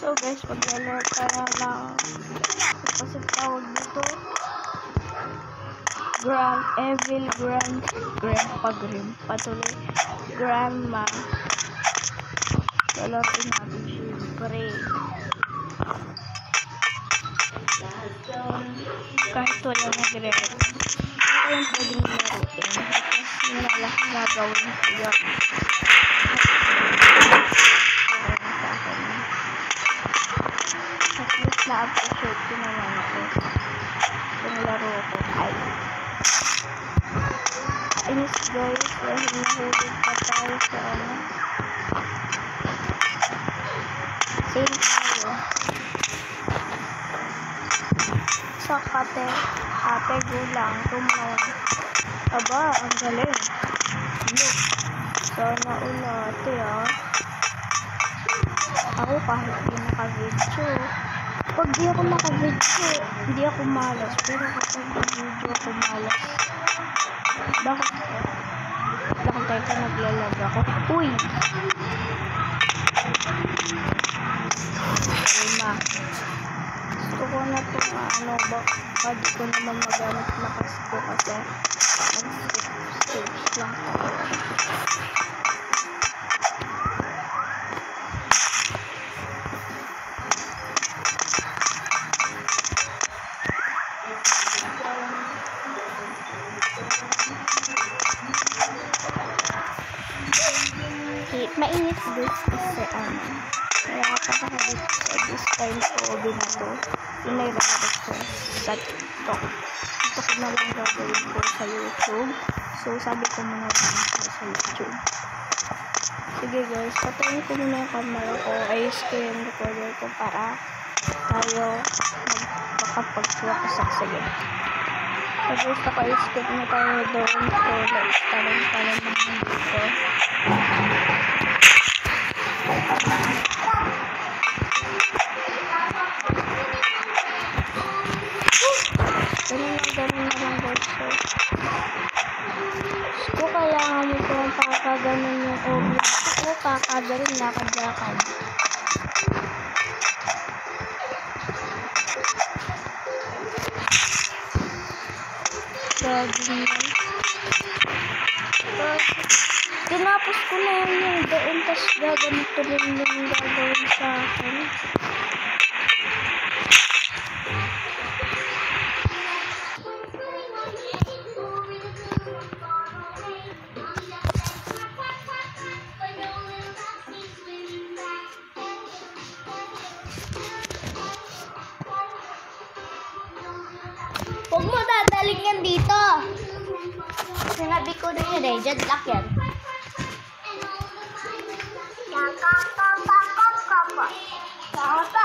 So guys, maglalaro tayo ng kasi tawag dito patuloy grandma. Lalaroin natin siyempre kahit wala nagre-record. Ito yung pwedeng laruin kasi wala gagawin ko yun. At least na-appreciate ko naman ito. Itong laro ko ay inis guys dahil nahulog pa tayo sa same tayo sa ate gulang tumawag. Aba, ang galing. Look, sana ulate ako kahit di naka-video. Pag di ako naka-video, hindi ako malas. Pero kapag nag-video ako malas. Bakit teka naglalag ako? Uy! Lima. Gusto ko na itong baka di ko naman magamit lakas ko kasi mag-stage lang ako. Mainit guys kasi kaya kapag sa this time ko binato pinay-record ko sa TikTok. Ito ko na lang gagawin ko sa YouTube. So sabi ko muna lang sa YouTube. Sige guys, patayin ko muna yung camera ko ay screen recorder ko para tayo makapag-focus. Sige. So guys, naka-skip na tayo doon. So let's talon naman dito. Ganun na lang guys. So kailangan mo kung pakaganon yung obvious. So kakagaling lakad-lakad. Tinapos ko na yung doon, tas gaganito rin yung gagawin sa akin. Huwag mo dadaling yan dito. Sinabi ko na yun eh. Diyan lock yan. Kaka.